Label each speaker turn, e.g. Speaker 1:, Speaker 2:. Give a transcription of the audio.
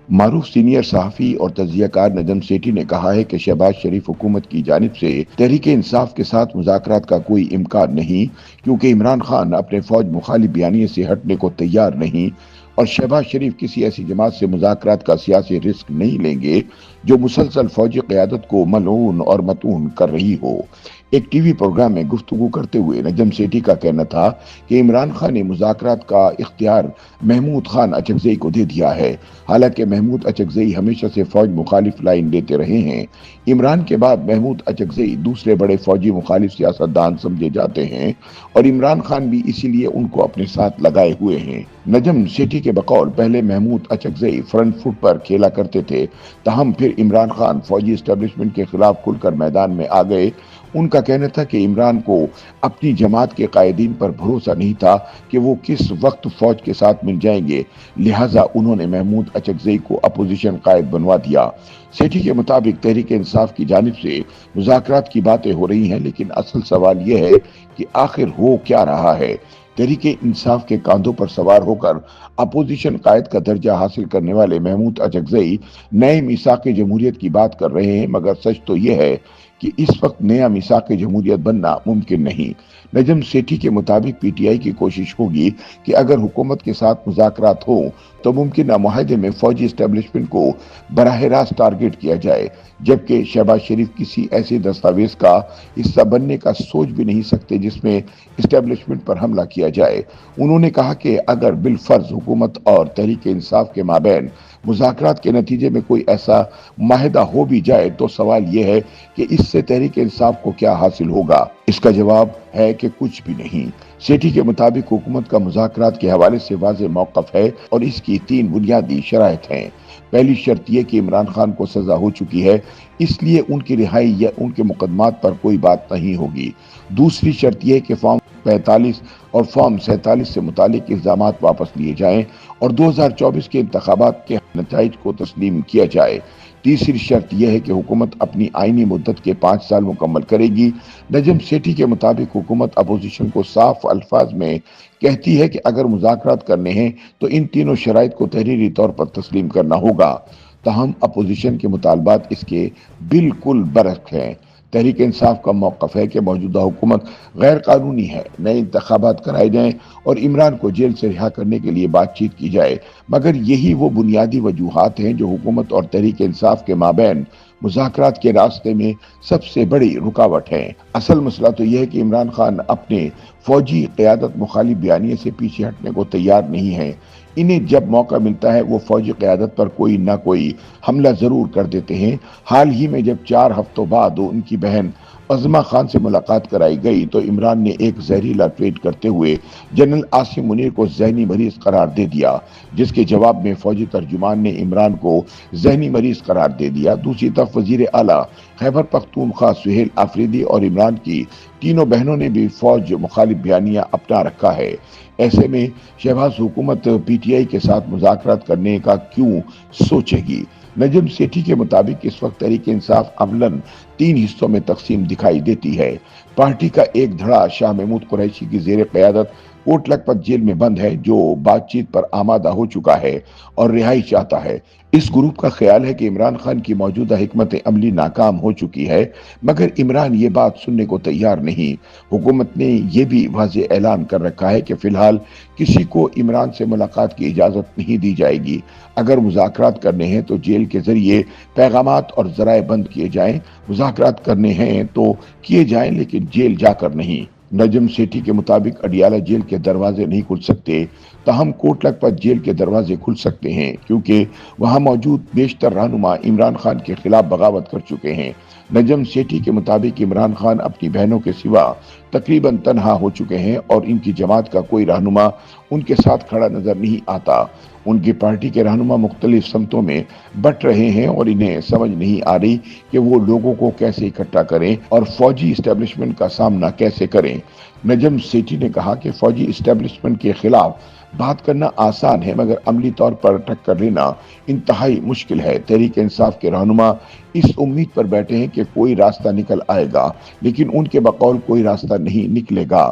Speaker 1: معروف سینئر صحافی اور تجزیہ کار نجم سیٹھی نے کہا ہے کہ شہباز شریف حکومت کی جانب سے تحریک انصاف کے ساتھ مذاکرات کا کوئی امکان نہیں، کیونکہ عمران خان اپنے فوج مخالف بیانیے سے ہٹنے کو تیار نہیں، اور شہباز شریف کسی ایسی جماعت سے مذاکرات کا سیاسی رسک نہیں لیں گے جو مسلسل فوجی قیادت کو ملعون اور متون کر رہی ہو۔ ایک ٹی وی پروگرام میں گفتگو کرتے ہوئے نجم سیٹھی کا کہنا تھا کہ عمران خان نے مذاکرات کا اختیار محمود خان اچکزئی کو دے دیا ہے، حالانکہ محمود اچکزئی ہمیشہ سے فوج مخالف لائن لیتے رہے ہیں۔ عمران کے بعد محمود اچکزئی دوسرے بڑے فوجی مخالف سیاستدان سمجھے جاتے ہیں، اور عمران خان بھی اسی لیے ان کو اپنے ساتھ لگائے ہوئے ہیں۔ نجم سیٹھی کے بقول پہلے محمود اچکزئی فرنٹ فٹ پر کھیلا کرتے تھے، تاہم پھر عمران خان فوجی اسٹیبلشمنٹ کے خلاف کھل کر میدان میں آ گئے۔ ان کا کہنا تھا کہ عمران کو اپنی جماعت کے قائدین پر بھروسہ نہیں تھا کہ وہ کس وقت فوج کے ساتھ مل جائیں گے، لہٰذا انہوں نے محمود اچکزئی کو اپوزیشن قائد بنوا دیا۔ سیٹھی کے مطابق تحریک انصاف کی جانب سے مذاکرات کی باتیں ہو رہی ہیں، لیکن اصل سوال یہ ہے کہ آخر ہو کیا رہا ہے۔ تحریک انصاف کے کاندھوں پر سوار ہو کر اپوزیشن قائد کا درجہ حاصل کرنے والے محمود اچکزئی نئے میثاق جمہوریت کی بات کر رہے ہیں، مگر سچ تو یہ ہے کہ اس وقت نیا میثاق جمہوریت بننا ممکن نہیں۔ نجم سیٹھی کے مطابق پی ٹی آئی کی کوشش ہوگی کہ اگر حکومت کے ساتھ مذاکرات ہوں تو ممکنہ معاہدے میں فوجی اسٹیبلشمنٹ کو براہ راست ٹارگٹ کیا جائے، جبکہ شہباز شریف کسی ایسے دستاویز کا حصہ بننے کا سوچ بھی نہیں سکتے جس میں اسٹیبلشمنٹ پر حملہ کیا جائے۔ انہوں نے کہا کہ اگر بالفرض حکومت اور تحریک انصاف کے مابین مذاکرات کے نتیجے میں کوئی ایسا معاہدہ ہو بھی جائے تو سوال یہ ہے کہ اس سے تحریک انصاف کو کیا حاصل ہوگا۔ اس کا جواب ہے کہ کچھ بھی نہیں۔ سیٹھی کے مطابق حکومت کا مذاکرات کے حوالے سے واضح موقف ہے اور اس کی 3 بنیادی شرائط ہیں۔ پہلی شرط یہ کہ عمران خان کو سزا ہو چکی ہے، اس لیے ان کی رہائی یا ان کے مقدمات پر کوئی بات نہیں ہوگی۔ دوسری شرط یہ کہ فارم 45 اور فارم 47 سے متعلق الزامات واپس لیے جائیں اور 2024 کے انتخابات کے نتائج کو تسلیم کیا جائے۔ تیسری شرط یہ ہے کہ حکومت اپنی آئینی مدت کے 5 سال مکمل کرے گی۔ نجم سیٹھی کے مطابق حکومت اپوزیشن کو صاف الفاظ میں کہتی ہے کہ اگر مذاکرات کرنے ہیں تو ان تینوں شرائط کو تحریری طور پر تسلیم کرنا ہوگا، تاہم اپوزیشن کے مطالبات اس کے بالکل برعکس ہیں۔ تحریک انصاف کا موقف ہے کہ موجودہ حکومت غیر قانونی ہے، نئے انتخابات کرائے جائیں اور عمران کو جیل سے رہا کرنے کے لیے بات چیت کی جائے، مگر یہی وہ بنیادی وجوہات ہیں جو حکومت اور تحریک انصاف کے مابین مذاکرات کے راستے میں سب سے بڑی رکاوٹ ہیں۔ اصل مسئلہ تو یہ ہے کہ عمران خان اپنے فوجی قیادت مخالف بیانیے سے پیچھے ہٹنے کو تیار نہیں ہے۔ انہیں جب موقع ملتا ہے وہ فوجی قیادت پر کوئی نہ کوئی حملہ ضرور کر دیتے ہیں۔ حال ہی میں جب 4 ہفتوں بعد ان کی بہن عظما خان سے ملاقات کرائی گئی تو عمران نے ایک زہریلا ٹویٹ کرتے ہوئے جنرل عاصم منیر کو ذہنی مریض قرار دے دیا، جس کے جواب میں فوجی ترجمان نے عمران کو ذہنی مریض قرار دے دیا۔ دوسری طرف وزیر اعلیٰ خیبر پختونخوا سہیل آفریدی اور عمران کی تینوں بہنوں نے بھی فوج مخالف بیانیہ اپنا رکھا ہے۔ ایسے میں شہباز حکومت پی ٹی آئی کے ساتھ مذاکرات کرنے کا کیوں سوچے گی؟ نجم سیٹھی کے مطابق اس وقت تحریک انصاف عملاً 3 حصوں میں تقسیم دکھائی دیتی ہے۔ پارٹی کا ایک دھڑا شاہ محمود قریشی کی زیر قیادت کوٹ لکھپت جیل میں بند ہے، جو بات چیت پر آمادہ ہو چکا ہے اور رہائی چاہتا ہے۔ اس گروپ کا خیال ہے کہ عمران خان کی موجودہ حکمت عملی ناکام ہو چکی ہے، مگر عمران یہ بات سننے کو تیار نہیں۔ حکومت نے یہ بھی واضح اعلان کر رکھا ہے کہ فی الحال کسی کو عمران سے ملاقات کی اجازت نہیں دی جائے گی۔ اگر مذاکرات کرنے ہیں تو جیل کے ذریعے پیغامات اور ذرائع بند کیے جائیں، مذاکرات کرنے ہیں تو کیے جائیں لیکن جیل جا کر نہیں۔ نجم سیٹھی کے مطابق اڈیالہ جیل کے دروازے نہیں کھل سکتے، تاہم کوٹ لکھپت جیل کے دروازے کھل سکتے ہیں، کیونکہ وہاں موجود بیشتر رہنما عمران خان کے خلاف بغاوت کر چکے ہیں۔ نجم سیٹھی کے مطابق عمران خان اپنی بہنوں کے سوا تقریباً تنہا ہو چکے ہیں اور ان کی جماعت کا کوئی رہنما ان کے ساتھ کھڑا نظر نہیں آتا۔ ان کی پارٹی کے رہنما مختلف سمتوں میں بٹ رہے ہیں اور انہیں سمجھ نہیں آ رہی کہ وہ لوگوں کو کیسے اکٹھا کریں اور فوجی اسٹیبلشمنٹ کا سامنا کیسے کریں۔ نجم سیٹھی نے کہا کہ فوجی اسٹیبلشمنٹ کے خلاف بات کرنا آسان ہے، مگر عملی طور پر ٹکر لینا انتہائی مشکل ہے۔ تحریک انصاف کے رہنما اس امید پر بیٹھے ہیں کہ کوئی راستہ نکل آئے گا، لیکن ان کے بقول کوئی راستہ نہیں نکلے گا۔